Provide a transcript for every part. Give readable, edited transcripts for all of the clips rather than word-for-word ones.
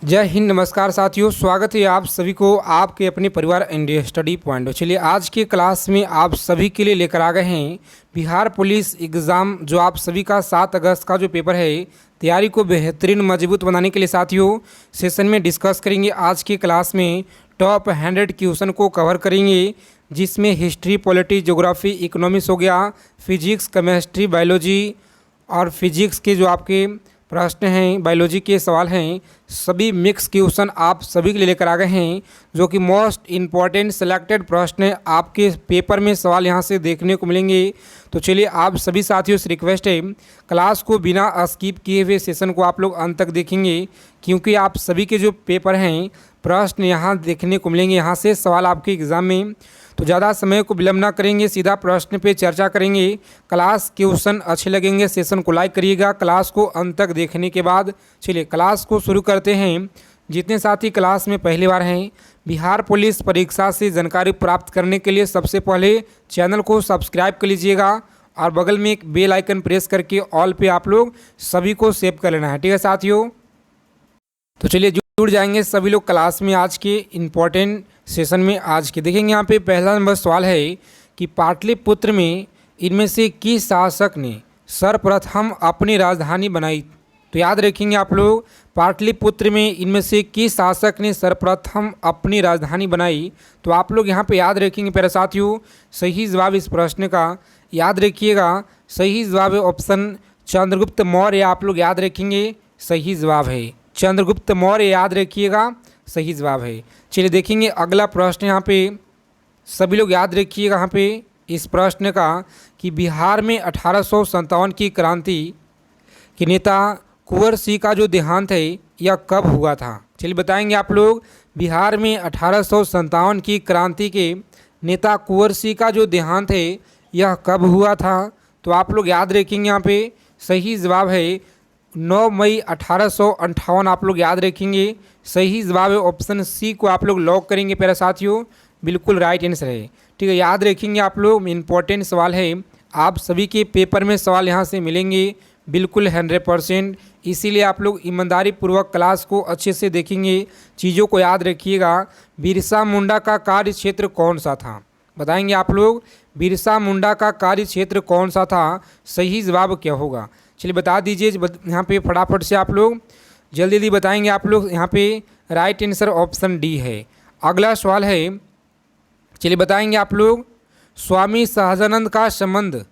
जय हिंद, नमस्कार साथियों। स्वागत है आप सभी को आपके अपने परिवार इंडिया स्टडी पॉइंट। चलिए आज के क्लास में आप सभी के लिए लेकर आ गए हैं बिहार पुलिस एग्ज़ाम, जो आप सभी का 7 अगस्त का जो पेपर है, तैयारी को बेहतरीन मजबूत बनाने के लिए साथियों सेशन में डिस्कस करेंगे। आज की क्लास में टॉप 100 क्वेश्चन को कवर करेंगे, जिसमें हिस्ट्री, पॉलिटी, ज्योग्राफी, इकोनॉमिक्स हो गया, फिजिक्स, केमिस्ट्री, बायोलॉजी और फिजिक्स के जो आपके प्रश्न हैं, बायोलॉजी के सवाल हैं, सभी मिक्स क्वेश्चन आप सभी के लिए लेकर आ गए हैं, जो कि मोस्ट इम्पॉर्टेंट सेलेक्टेड प्रश्न आपके पेपर में सवाल यहां से देखने को मिलेंगे। तो चलिए आप सभी साथियों से रिक्वेस्ट है, क्लास को बिना स्किप किए हुए सेशन को आप लोग अंत तक देखेंगे, क्योंकि आप सभी के जो पेपर हैं प्रश्न यहाँ देखने को मिलेंगे, यहाँ से सवाल आपके एग्ज़ाम में। तो ज़्यादा समय को विलम्ब ना करेंगे, सीधा प्रश्न पे चर्चा करेंगे। क्लास क्वेश्चन अच्छे लगेंगे, सेशन को लाइक करिएगा क्लास को अंत तक देखने के बाद। चलिए क्लास को शुरू करते हैं। जितने साथी क्लास में पहली बार हैं, बिहार पुलिस परीक्षा से जानकारी प्राप्त करने के लिए सबसे पहले चैनल को सब्सक्राइब कर लीजिएगा और बगल में एक बेल आइकन प्रेस करके ऑल पे आप लोग सभी को सेव कर लेना है, ठीक है साथियों। तो चलिए जुड़ जाएंगे सभी लोग क्लास में। आज के इम्पोर्टेंट सेशन में आज के देखेंगे। यहाँ पे पहला नंबर सवाल है कि पाटलिपुत्र में इनमें से किस शासक ने सर्वप्रथम अपनी राजधानी बनाई। तो याद रखेंगे आप लोग, पाटलिपुत्र में इनमें से किस शासक ने सर्वप्रथम अपनी राजधानी बनाई। तो आप लोग यहाँ पे याद रखेंगे प्यारे साथियों, सही जवाब इस प्रश्न का याद रखिएगा। सही जवाब है ऑप्शन चंद्रगुप्त मौर्य। आप लोग याद रखेंगे सही जवाब है चंद्रगुप्त मौर्य, याद रखिएगा सही जवाब है। चलिए देखेंगे अगला प्रश्न। यहाँ पे सभी लोग याद रखिएगा यहाँ पे इस प्रश्न का कि बिहार में 1857 की क्रांति के नेता कुंवर सिंह का जो देहांत है यह कब हुआ था। चलिए बताएंगे आप लोग, बिहार में 1857 की क्रांति के नेता कुंवर सिंह का जो देहांत है यह कब हुआ था। तो आप लोग याद रखेंगे यहाँ पे सही जवाब है 9 मई 1858। आप लोग याद रखेंगे सही जवाब है ऑप्शन सी को आप लोग लॉक करेंगे प्यारे साथियों, बिल्कुल राइट आंसर है, ठीक है। याद रखेंगे आप लोग, इम्पोर्टेंट सवाल है, आप सभी के पेपर में सवाल यहाँ से मिलेंगे बिल्कुल 100%। इसीलिए आप लोग ईमानदारी पूर्वक क्लास को अच्छे से देखेंगे, चीज़ों को याद रखिएगा। बिरसा मुंडा का कार्य क्षेत्र कौन सा था, बताएंगे आप लोग, बिरसा मुंडा का कार्य क्षेत्र कौन सा था, सही जवाब क्या होगा। चलिए बता दीजिए यहाँ पे फटाफट से आप लोग जल्दी जल्दी बताएंगे आप लोग। यहाँ पे राइट आंसर ऑप्शन डी है। अगला सवाल है, चलिए बताएंगे आप लोग, स्वामी सहजानंद का संबंध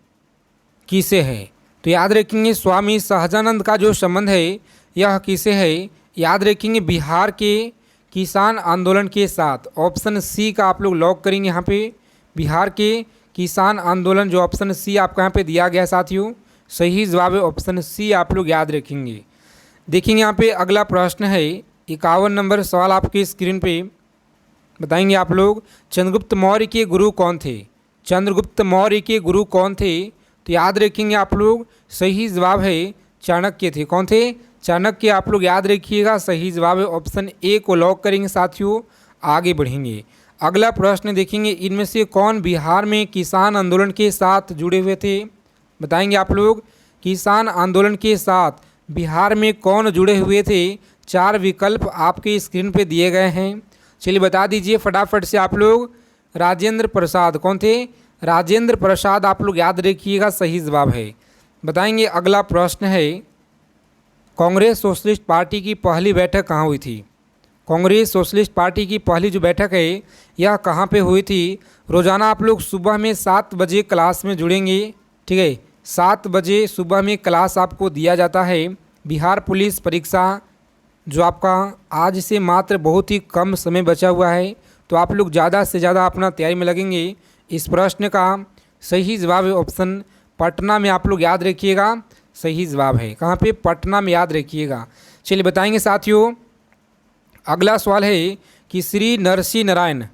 किसे है। तो याद रखेंगे स्वामी सहजानंद का जो संबंध है यह किसे है, याद रखेंगे बिहार के किसान आंदोलन के साथ। ऑप्शन सी का आप लोग लॉक करेंगे यहाँ पे, बिहार के किसान आंदोलन, जो ऑप्शन सी आपका यहाँ पे दिया गया साथियों, सही जवाब है ऑप्शन सी, आप लोग याद रखेंगे। देखेंगे यहाँ पे अगला प्रश्न है 51 नंबर सवाल आपके स्क्रीन पे। बताएंगे आप लोग, चंद्रगुप्त मौर्य के गुरु कौन थे। चंद्रगुप्त मौर्य के गुरु कौन थे। तो याद रखेंगे आप लोग सही जवाब है चाणक्य थे। कौन थे, चाणक्य, आप लोग याद रखिएगा सही जवाब है ऑप्शन ए को लॉक करेंगे साथियों। आगे बढ़ेंगे, अगला प्रश्न देखेंगे, इनमें से कौन बिहार में किसान आंदोलन के साथ जुड़े हुए थे। बताएंगे आप लोग, किसान आंदोलन के साथ बिहार में कौन जुड़े हुए थे। 4 विकल्प आपके स्क्रीन पे दिए गए हैं, चलिए बता दीजिए फटाफट से आप लोग। राजेंद्र प्रसाद, कौन थे, राजेंद्र प्रसाद, आप लोग याद रखिएगा सही जवाब है। बताएंगे अगला प्रश्न है, कांग्रेस सोशलिस्ट पार्टी की पहली बैठक कहाँ हुई थी। कांग्रेस सोशलिस्ट पार्टी की पहली जो बैठक है यह कहाँ पे हुई थी। रोज़ाना आप लोग सुबह में 7 बजे क्लास में जुड़ेंगे, ठीक है। 7 बजे सुबह में क्लास आपको दिया जाता है। बिहार पुलिस परीक्षा जो आपका आज से मात्र बहुत ही कम समय बचा हुआ है, तो आप लोग ज़्यादा से ज़्यादा अपना तैयारी में लगेंगे। इस प्रश्न का सही जवाब है ऑप्शन पटना में, आप लोग याद रखिएगा सही जवाब है। कहाँ पे, पटना में, याद रखिएगा। चलिए बताएंगे साथियों, अगला सवाल है कि श्री नरसिंह नारायण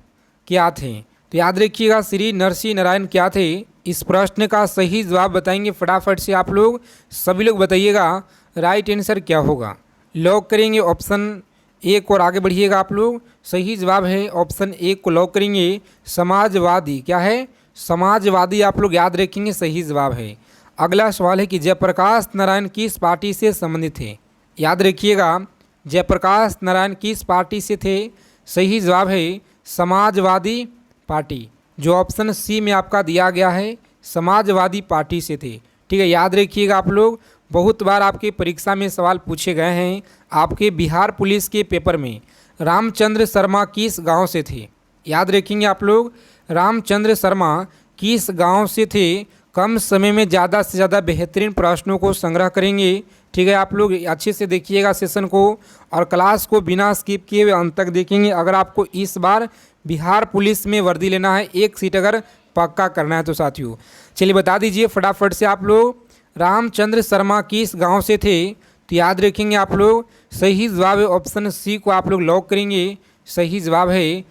क्या थे। तो याद रखिएगा श्री नरसिंह नारायण क्या थे। इस प्रश्न का सही जवाब बताएंगे फटाफट से आप लोग, सभी लोग बताइएगा राइट आंसर क्या होगा। लॉक करेंगे ऑप्शन ए को और आगे बढ़िएगा आप लोग। सही जवाब है ऑप्शन ए को लॉक करेंगे, समाजवादी। क्या है, समाजवादी, आप लोग याद रखेंगे सही जवाब है। अगला सवाल है कि जयप्रकाश नारायण किस पार्टी से संबंधित थे। याद रखिएगा जयप्रकाश नारायण किस पार्टी से थे? सही जवाब है समाजवादी पार्टी, जो ऑप्शन सी में आपका दिया गया है, समाजवादी पार्टी से थे। ठीक है, याद रखिएगा आप लोग, बहुत बार आपके परीक्षा में सवाल पूछे गए हैं। आपके बिहार पुलिस के पेपर में रामचंद्र शर्मा किस गांव से थे? याद रखेंगे आप लोग, रामचंद्र शर्मा किस गांव से थे? कम समय में ज़्यादा से ज़्यादा बेहतरीन प्रश्नों को संग्रह करेंगे। ठीक है, आप लोग अच्छे से देखिएगा सेशन को और क्लास को बिना स्किप किए हुए अंत तक देखेंगे। अगर आपको इस बार बिहार पुलिस में वर्दी लेना है, एक सीट अगर पक्का करना है तो साथियों चलिए बता दीजिए फटाफट से आप लोग, रामचंद्र शर्मा किस गांव से थे? तो याद रखेंगे आप लोग, सही जवाब है ऑप्शन सी को आप लोग लॉक करेंगे। सही जवाब है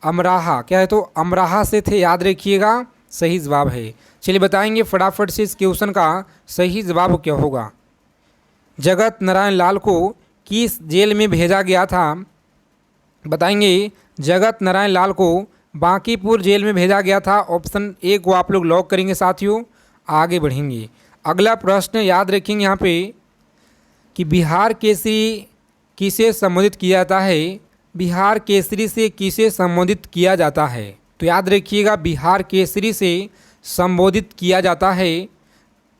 अमराहा, क्या है तो अमराहा से थे, याद रखिएगा सही जवाब है। चलिए बताएंगे फटाफट से इस क्वेश्चन का सही जवाब क्या होगा। जगत नारायण लाल को किस जेल में भेजा गया था? बताएंगे जगत नारायण लाल को बांकीपुर जेल में भेजा गया था, ऑप्शन ए को आप लोग लॉक करेंगे साथियों। आगे बढ़ेंगे, अगला प्रश्न याद रखेंगे यहाँ पे कि बिहार केसरी किसे संबोधित किया जाता है? बिहार केसरी से किसे संबोधित किया जाता है? तो याद रखिएगा बिहार केसरी से संबोधित किया जाता है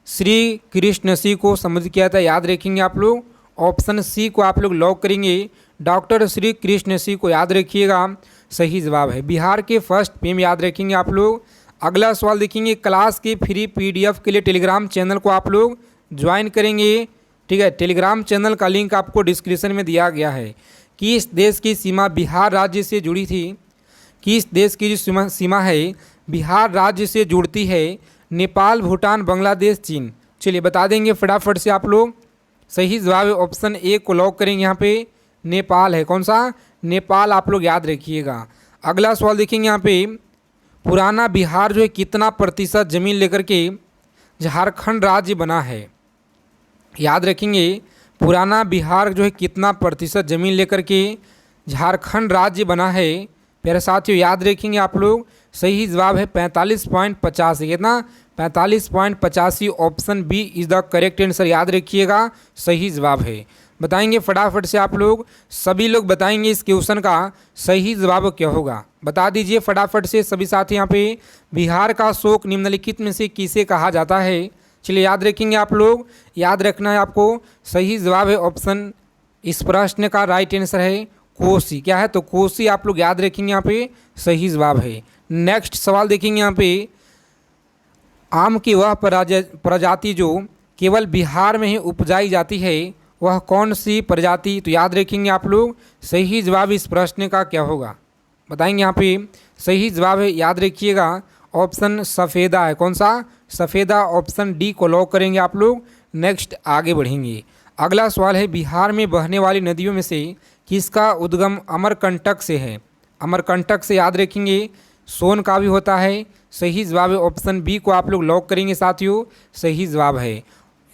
श्री कृष्ण सिंह को संबोधित किया था, याद रखेंगे आप लोग। ऑप्शन सी को आप लोग लॉक करेंगे, डॉक्टर श्री कृष्ण सिंह को, याद रखिएगा सही जवाब है। बिहार के फर्स्ट पीएम याद रखेंगे आप लोग। अगला सवाल देखेंगे, क्लास के फ्री पीडीएफ के लिए टेलीग्राम चैनल को आप लोग ज्वाइन करेंगे। ठीक है, टेलीग्राम चैनल का लिंक आपको डिस्क्रिप्शन में दिया गया है। किस देश की सीमा बिहार राज्य से जुड़ी थी? किस देश की जो सीमा है बिहार राज्य से जुड़ती है? नेपाल, भूटान, बांग्लादेश, चीन। चलिए बता देंगे फटाफट से आप लोग। सही जवाब है ऑप्शन ए को लॉक करेंगे, यहाँ पे नेपाल है। कौन सा? नेपाल, आप लोग याद रखिएगा। अगला सवाल देखेंगे यहाँ पे, पुराना बिहार जो है कितना प्रतिशत जमीन लेकर के झारखंड राज्य बना है? याद रखेंगे पुराना बिहार जो है कितना प्रतिशत जमीन लेकर के झारखंड राज्य बना है? प्यारे साथियों याद रखेंगे आप लोग, सही जवाब है 45.85। कितना? 45.85। Option B is the correct answer, याद रखिएगा सही जवाब है। बताएंगे फटाफट से आप लोग, सभी लोग बताएंगे इस क्वेश्चन का सही जवाब क्या होगा। बता दीजिए फटाफट से सभी साथी। यहाँ पे बिहार का शोक निम्नलिखित में से किसे कहा जाता है? चलिए याद रखेंगे आप लोग, याद रखना है आपको। सही जवाब है ऑप्शन, इस प्रश्न का राइट आंसर है कोसी। क्या है तो कोसी, आप लोग याद रखेंगे यहाँ पे सही जवाब है। नेक्स्ट सवाल देखेंगे यहाँ पे, आम की वह प्रजाति जो केवल बिहार में ही उपजाई जाती है वह कौन सी प्रजाति? तो याद रखेंगे आप लोग, सही जवाब इस प्रश्न का क्या होगा? बताएंगे यहाँ पे सही जवाब है, याद रखिएगा ऑप्शन सफ़ेदा है। कौन सा? सफ़ेदा, ऑप्शन डी को लॉक करेंगे आप लोग। नेक्स्ट आगे बढ़ेंगे, अगला सवाल है, बिहार में बहने वाली नदियों में से किसका उद्गम अमरकंटक से है? अमरकंटक से याद रखेंगे सोन का भी होता है। सही जवाब है ऑप्शन बी को आप लोग लॉक करेंगे साथियों, सही जवाब है।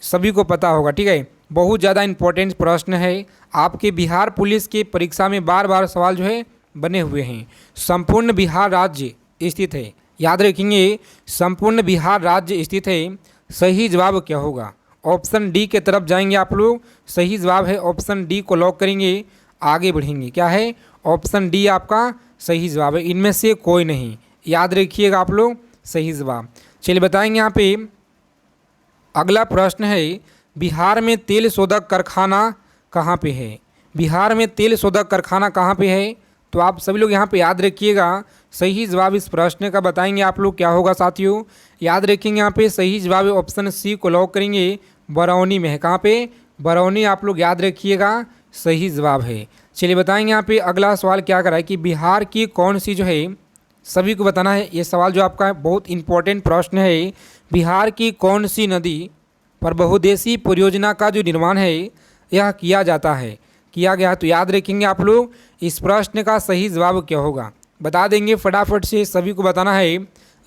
सभी को पता होगा, ठीक है, बहुत ज़्यादा इंपॉर्टेंट प्रश्न है। आपके बिहार पुलिस के परीक्षा में बार बार सवाल जो है बने हुए हैं। संपूर्ण बिहार राज्य स्थित है, याद रखेंगे संपूर्ण बिहार राज्य स्थित है। सही जवाब क्या होगा? ऑप्शन डी के तरफ जाएंगे आप लोग, सही जवाब है ऑप्शन डी को लॉक करेंगे। आगे बढ़ेंगे, क्या है? ऑप्शन डी आपका सही जवाब है, इनमें से कोई नहीं, याद रखिएगा आप लोग सही जवाब। चलिए बताएंगे यहाँ पे अगला प्रश्न है, बिहार में तेल शोधक कारखाना कहाँ पे है? बिहार में तेल शोधक कारखाना कहाँ पे है? तो आप सभी लोग यहाँ पे याद रखिएगा सही जवाब इस प्रश्न का बताएंगे आप लोग क्या होगा साथियों। याद रखेंगे यहाँ पे सही जवाब है ऑप्शन सी को लॉक करेंगे, बरौनी में है। कहाँ पे? बरौनी, आप लोग याद रखिएगा सही जवाब है। चलिए बताएंगे यहाँ पे अगला सवाल क्या करा है कि बिहार की कौन सी जो है, सभी को बताना है ये सवाल जो आपका बहुत इंपॉर्टेंट प्रश्न है। बिहार की कौन सी नदी पर बहुउद्देशीय परियोजना का जो निर्माण है यह किया गया? तो याद रखेंगे आप लोग इस प्रश्न का सही जवाब क्या होगा? बता देंगे फटाफट से, सभी को बताना है।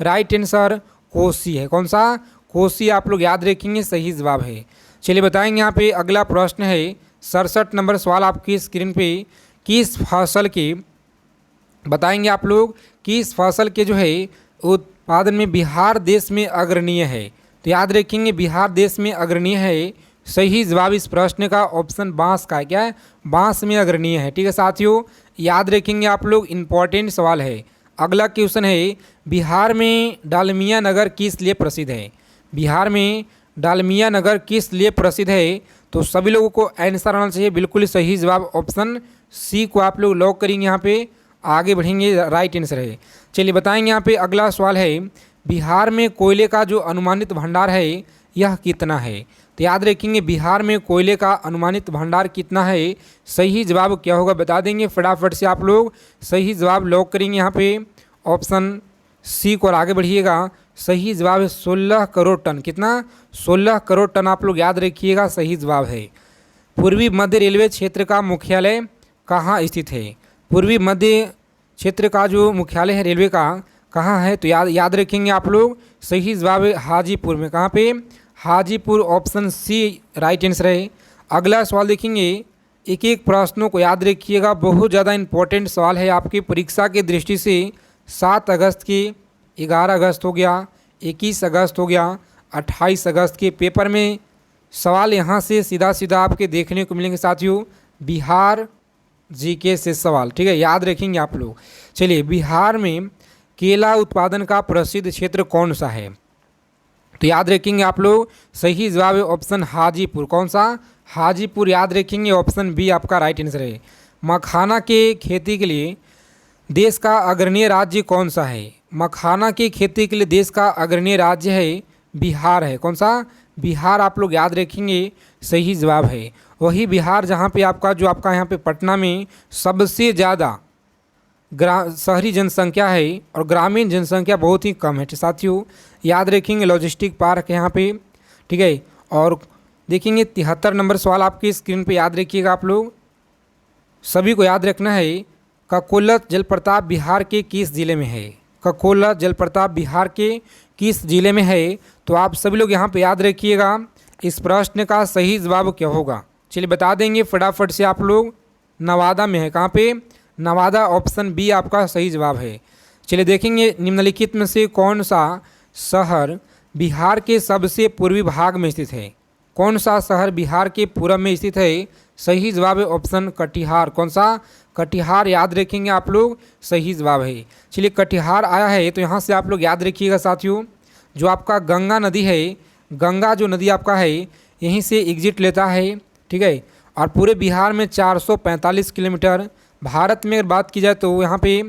राइट आंसर कोसी है। कौन सा? कोसी, आप लोग याद रखेंगे सही जवाब है। चलिए बताएंगे यहाँ पे अगला प्रश्न है, 67 नंबर सवाल आपकी स्क्रीन पे, किस फसल के, बताएंगे आप लोग किस फसल के जो है उत्पादन में बिहार देश में अग्रणीय है? तो याद रखेंगे बिहार देश में अग्रणीय है सही जवाब इस प्रश्न का ऑप्शन बांस का है। क्या है? बांस में अग्रणीय है। ठीक है साथियों, याद रखेंगे आप लोग, इंपॉर्टेंट सवाल है। अगला क्वेश्चन है, बिहार में डालमिया नगर किस लिए प्रसिद्ध है? बिहार में डालमिया नगर किस लिए प्रसिद्ध है? तो सभी लोगों को आंसर आना चाहिए बिल्कुल सही जवाब ऑप्शन सी को आप लोग लॉक करेंगे। यहाँ पे आगे बढ़ेंगे, राइट आंसर है। चलिए बताएंगे यहाँ पे अगला सवाल है, बिहार में कोयले का जो अनुमानित भंडार है यह कितना है? तो याद रखेंगे बिहार में कोयले का अनुमानित भंडार कितना है? सही जवाब क्या होगा बता देंगे फटाफट से आप लोग। सही जवाब लॉक करेंगे यहाँ पे ऑप्शन सी को और आगे बढ़िएगा। सही जवाब है 16 करोड़ टन। कितना? 16 करोड़ टन आप लोग याद रखिएगा, सही जवाब है। पूर्वी मध्य रेलवे क्षेत्र का मुख्यालय कहाँ स्थित है? पूर्वी मध्य क्षेत्र का जो मुख्यालय है रेलवे का कहाँ है? तो याद रखेंगे आप लोग, सही जवाब है हाजीपुर में। कहाँ पे? Hajipur, option C right answer है। अगला सवाल देखेंगे, एक एक प्रश्नों को याद रखिएगा, बहुत ज़्यादा इंपॉर्टेंट सवाल है आपकी परीक्षा की दृष्टि से। 7 अगस्त के, 11 अगस्त हो गया, 21 अगस्त हो गया, 28 अगस्त के पेपर में सवाल यहाँ से सीधा सीधा आपके देखने को मिलेंगे साथियों। बिहार जीके से सवाल, ठीक है, याद रखेंगे आप लोग। चलिए, बिहार में केला उत्पादन का प्रसिद्ध क्षेत्र कौन सा है? तो याद रखेंगे आप लोग, सही जवाब है ऑप्शन हाजीपुर। कौन सा? हाजीपुर, याद रखेंगे ऑप्शन बी आपका राइट आंसर है। मखाना के खेती के लिए देश का अग्रणीय राज्य कौन सा है? मखाना की खेती के लिए देश का अग्रणीय राज्य है बिहार है। कौन सा? बिहार आप लोग याद रखेंगे, सही जवाब है। वही बिहार जहाँ पे आपका जो आपका यहाँ पे पटना में सबसे ज़्यादा शहरी जनसंख्या है और ग्रामीण जनसंख्या बहुत ही कम है साथियों। याद रखेंगे लॉजिस्टिक पार्क यहाँ पे, ठीक है। और देखेंगे 73 नंबर सवाल आपकी स्क्रीन पे, याद रखिएगा आप लोग, सभी को याद रखना है। ककोलत जलप्रपात बिहार के किस जिले में है? ककोलत जलप्रपात बिहार के किस जिले में है? तो आप सभी लोग यहाँ पे याद रखिएगा, इस प्रश्न का सही जवाब क्या होगा? चलिए बता देंगे फटाफट से आप लोग, नवादा में है। कहाँ पे? नवादा, ऑप्शन बी आपका सही जवाब है। चलिए देखेंगे, निम्नलिखित में से कौन सा शहर बिहार के सबसे पूर्वी भाग में स्थित है? कौन सा शहर बिहार के पूर्व में स्थित है? सही जवाब है ऑप्शन कटिहार। कौन सा? कटिहार, याद रखेंगे आप लोग, सही जवाब है। चलिए, कटिहार आया है तो यहाँ से आप लोग याद रखिएगा साथियों, जो आपका गंगा नदी है, गंगा जो नदी आपका है यहीं से एग्जिट लेता है, ठीक है। और पूरे बिहार में 445 किलोमीटर, भारत में अगर बात की जाए तो यहाँ पे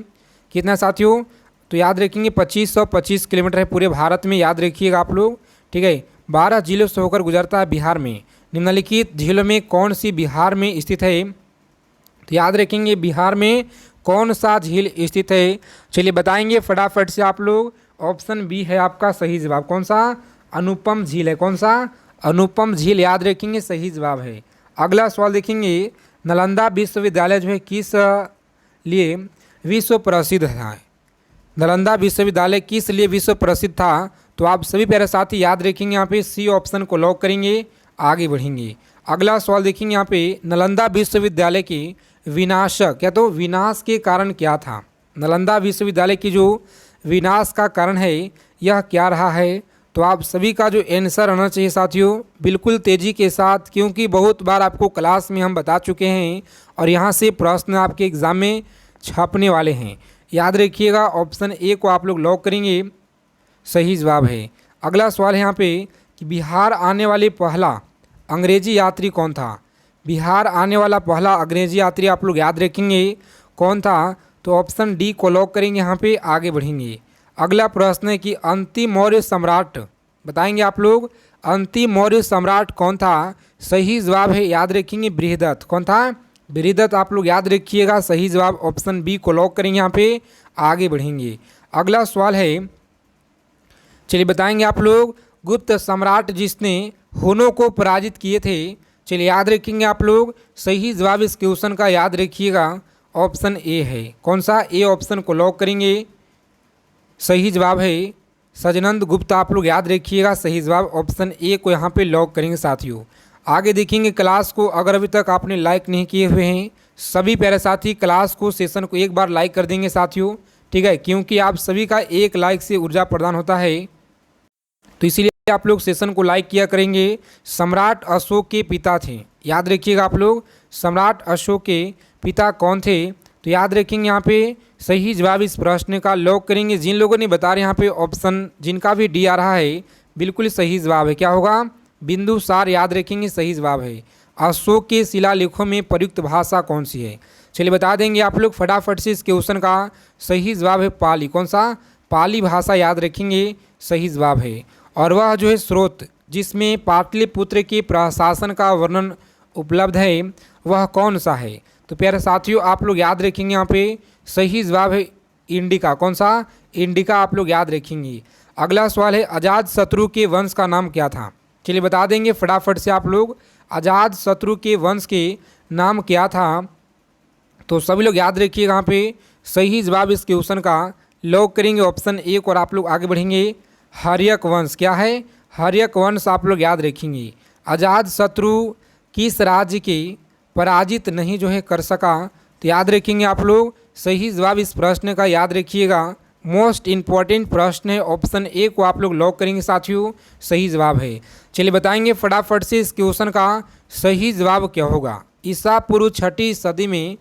कितना साथियों? तो याद रखेंगे 2525 किलोमीटर है पूरे भारत में, याद रखिएगा आप लोग, ठीक है। 12 जिलों से होकर गुजरता है बिहार में। निम्नलिखित झीलों में कौन सी बिहार में स्थित है? तो याद रखेंगे बिहार में कौन सा झील स्थित है? चलिए बताएंगे फटाफट से आप लोग, ऑप्शन बी है आपका सही जवाब। कौन सा? अनुपम झील है। कौन सा? अनुपम झील, याद रखेंगे, सही जवाब है। अगला सवाल देखेंगे, नालंदा विश्वविद्यालय जो है किस लिए विश्व प्रसिद्ध है? नालंदा विश्वविद्यालय किस लिए विश्व प्रसिद्ध था? तो आप सभी प्यारे साथी याद रखेंगे, यहाँ पे सी ऑप्शन को लॉक करेंगे, आगे बढ़ेंगे। अगला सवाल देखेंगे यहाँ पे, नालंदा विश्वविद्यालय के विनाशक, क्या तो विनाश के कारण क्या था? नालंदा विश्वविद्यालय की जो विनाश का कारण है यह क्या रहा है? तो आप सभी का जो आंसर आना चाहिए साथियों बिल्कुल तेज़ी के साथ, क्योंकि बहुत बार आपको क्लास में हम बता चुके हैं और यहाँ से प्रश्न आपके एग्ज़ाम में छपने वाले हैं। याद रखिएगा, ऑप्शन ए को आप लोग लॉक करेंगे, सही जवाब है। अगला सवाल है यहाँ पे कि बिहार आने वाले पहला अंग्रेजी यात्री कौन था? बिहार आने वाला पहला अंग्रेजी यात्री आप लोग याद रखेंगे कौन था? तो ऑप्शन डी को लॉक करेंगे, यहाँ पे आगे बढ़ेंगे। अगला प्रश्न है कि अंतिम मौर्य सम्राट, बताएंगे आप लोग, अंतिम मौर्य सम्राट कौन था? सही जवाब है, याद रखेंगे, बृहदत्त। कौन था? बृहदत्त, आप लोग याद रखिएगा, सही जवाब ऑप्शन बी को लॉक करेंगे, यहाँ पे आगे बढ़ेंगे। अगला सवाल है, चलिए बताएंगे आप लोग, गुप्त सम्राट जिसने हुनों को पराजित किए थे। चलिए याद रखेंगे आप लोग, सही जवाब इस क्वेश्चन का याद रखिएगा, ऑप्शन ए है। कौन सा? ए ऑप्शन को लॉक करेंगे, सही जवाब है सजनंद गुप्त, आप लोग याद रखिएगा, सही जवाब ऑप्शन ए को यहाँ पे लॉक करेंगे साथियों। आगे देखेंगे क्लास को, अगर अभी तक आपने लाइक नहीं किए हुए हैं सभी प्यारे साथी क्लास को, सेशन को एक बार लाइक कर देंगे साथियों, ठीक है, क्योंकि आप सभी का एक लाइक से ऊर्जा प्रदान होता है, तो इसीलिए आप लोग सेशन को लाइक किया करेंगे। सम्राट अशोक के पिता थे, याद रखिएगा आप लोग, सम्राट अशोक के पिता कौन थे? तो याद रखेंगे यहाँ पे सही जवाब इस प्रश्न का लॉक करेंगे। जिन लोगों ने बता रहे यहाँ पे ऑप्शन जिनका भी डी आ रहा है बिल्कुल सही जवाब है, क्या होगा? बिंदुसार, याद रखेंगे सही जवाब है। अशोक के शिलालेखों में प्रयुक्त भाषा कौन सी है? चलिए बता देंगे आप लोग फटाफट से। इस क्वेश्चन का सही जवाब है पाली। कौन सा? पाली भाषा, याद रखेंगे सही जवाब है। और वह जो है स्रोत जिसमें पाटलिपुत्र के प्रशासन का वर्णन उपलब्ध है वह कौन सा है? तो प्यारे साथियों आप लोग याद रखेंगे यहाँ पे सही जवाब है इंडिका। कौन सा? इंडिका, आप लोग याद रखेंगे। अगला सवाल है अजात शत्रु के वंश का नाम क्या था? चलिए बता देंगे फटाफट से आप लोग, अजात शत्रु के वंश के नाम क्या था? तो सभी लोग याद रखिएगा यहाँ पे सही जवाब इस क्वेश्चन का लॉक करेंगे ऑप्शन एक और आप लोग आगे बढ़ेंगे। हर्यक वंश, क्या है? हर्यक वंश, आप लोग याद रखेंगे। अजात शत्रु किस राज्य के पराजित नहीं जो है कर सका? तो याद रखेंगे आप लोग सही जवाब इस प्रश्न का, याद रखिएगा मोस्ट इम्पॉर्टेंट प्रश्न है, ऑप्शन ए को आप लोग लॉक करेंगे साथियों, सही जवाब है। चलिए बताएंगे फटाफट से इस क्वेश्चन का सही जवाब क्या होगा। ईसा पूर्व 6वीं सदी में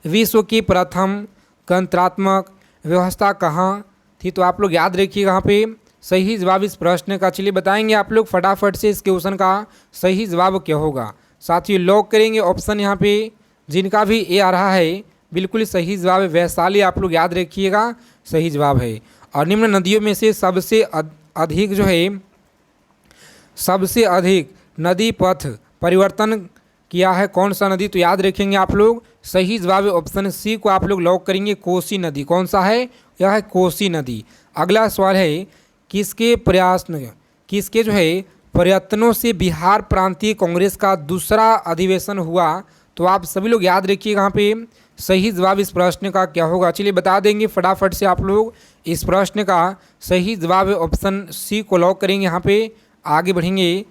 विश्व की प्रथम गणतंत्रात्मक व्यवस्था कहाँ थी? तो आप लोग याद रखिएगा यहाँ पे सही जवाब इस प्रश्न का। चलिए बताएंगे आप लोग फटाफट से इस क्वेश्चन का सही जवाब क्या होगा। साथियों लॉक करेंगे ऑप्शन यहाँ पे जिनका भी ए आ रहा है बिल्कुल सही जवाब है वैशाली, आप लोग याद रखिएगा सही जवाब है। और निम्न नदियों में से सबसे अधिक जो है सबसे अधिक नदी पथ परिवर्तन किया है कौन सा नदी? तो याद रखेंगे आप लोग सही जवाब है ऑप्शन सी को आप लोग लॉक करेंगे कोसी नदी। कौन सा है? यह है कोसी नदी। अगला सवाल है किसके जो है प्रयत्नों से बिहार प्रांतीय कांग्रेस का दूसरा अधिवेशन हुआ? तो आप सभी लोग याद रखिएगा यहाँ पे सही जवाब इस प्रश्न का क्या होगा। चलिए बता देंगे फटाफट से आप लोग इस प्रश्न का सही जवाब है ऑप्शन सी को लॉक करेंगे। यहाँ पे आगे बढ़ेंगे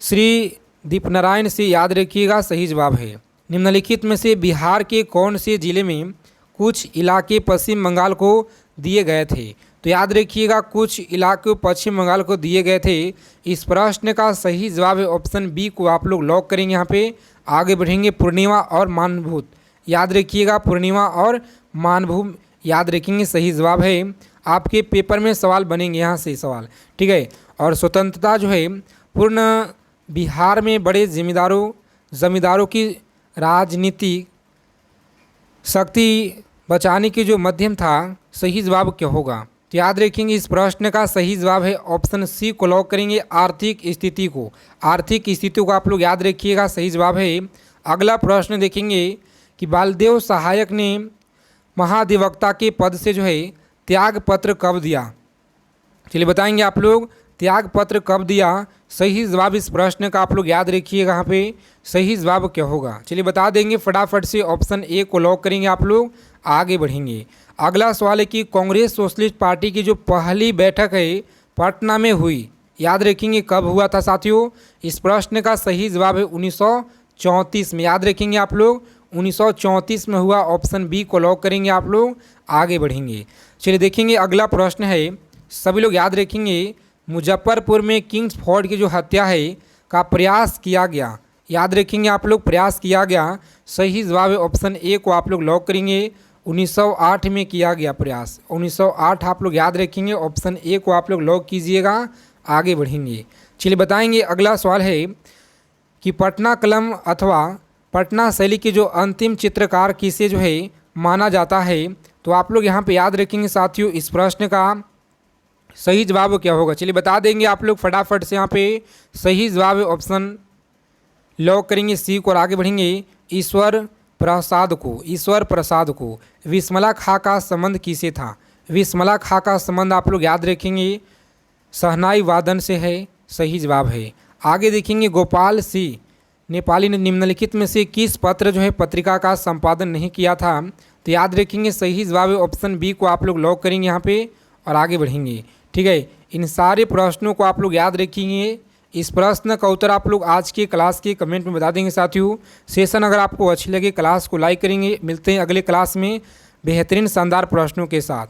श्री दीपनारायण से, याद रखिएगा सही जवाब है। निम्नलिखित में से बिहार के कौन से जिले में कुछ इलाके पश्चिम बंगाल को दिए गए थे? तो याद रखिएगा कुछ इलाके पश्चिम बंगाल को दिए गए थे। इस प्रश्न का सही जवाब है ऑप्शन बी को आप लोग लॉक करेंगे। यहाँ पे आगे बढ़ेंगे पूर्णिमा और मानभूत, याद रखिएगा पूर्णिमा और मानभूत, याद रखेंगे सही जवाब है। आपके पेपर में सवाल बनेंगे यहाँ से सवाल, ठीक है। और स्वतंत्रता जो है पूर्ण बिहार में बड़े जमींदारों की राजनीतिक शक्ति बचाने के जो माध्यम था, सही जवाब क्या होगा? तो याद रखेंगे इस प्रश्न का सही जवाब है ऑप्शन सी को लॉक करेंगे आर्थिक स्थिति को। आर्थिक स्थिति को आप लोग याद रखिएगा सही जवाब है। अगला प्रश्न देखेंगे कि बालदेव सहायक ने महाधिवक्ता के पद से जो है त्याग पत्र कब दिया? चलिए बताएंगे आप लोग त्याग पत्र कब दिया। सही जवाब इस प्रश्न का आप लोग याद रखिएगा यहाँ पे सही जवाब क्या होगा। चलिए बता देंगे फटाफट से ऑप्शन ए को लॉक करेंगे, आप लोग आगे बढ़ेंगे। अगला सवाल है कि कांग्रेस सोशलिस्ट पार्टी की जो पहली बैठक है पटना में हुई, याद रखेंगे कब हुआ था साथियों? इस प्रश्न का सही जवाब है 1934 में, याद रखेंगे आप लोग 1934 में हुआ, ऑप्शन बी को लॉक करेंगे, आप लोग आगे बढ़ेंगे। चलिए देखेंगे अगला प्रश्न है, सभी लोग याद रखेंगे मुजफ्फरपुर में किंग्स फोर्ड की जो हत्या है का प्रयास किया गया, याद रखेंगे आप लोग प्रयास किया गया। सही जवाब है ऑप्शन ए को आप लोग लॉक करेंगे 1908 में किया गया प्रयास, 1908 आप लोग याद रखेंगे, ऑप्शन ए को आप लोग लॉक कीजिएगा, आगे बढ़ेंगे। चलिए बताएंगे अगला सवाल है कि पटना कलम अथवा पटना शैली के जो अंतिम चित्रकार किसे जो है माना जाता है? तो आप लोग यहाँ पे याद रखेंगे साथियों इस प्रश्न का सही जवाब क्या होगा। चलिए बता देंगे आप लोग फटाफट से यहाँ पे सही जवाब है ऑप्शन लॉक करेंगे सी को और आगे बढ़ेंगे ईश्वर प्रसाद को। विस्मला खां का संबंध किसे था? विस्मला खां का संबंध आप लोग याद रखेंगे शहनाई वादन से है, सही जवाब है। आगे देखेंगे गोपाल सिंह नेपाली ने निम्नलिखित में से किस पत्र जो है पत्रिका का संपादन नहीं किया था? तो याद रखेंगे सही जवाब है ऑप्शन बी को आप लोग लॉक करेंगे यहाँ पे और आगे बढ़ेंगे, ठीक है। इन सारे प्रश्नों को आप लोग याद रखेंगे। इस प्रश्न का उत्तर आप लोग आज के क्लास के कमेंट में बता देंगे साथियों। सेशन अगर आपको अच्छी लगे क्लास को लाइक करेंगे। मिलते हैं अगले क्लास में बेहतरीन शानदार प्रश्नों के साथ।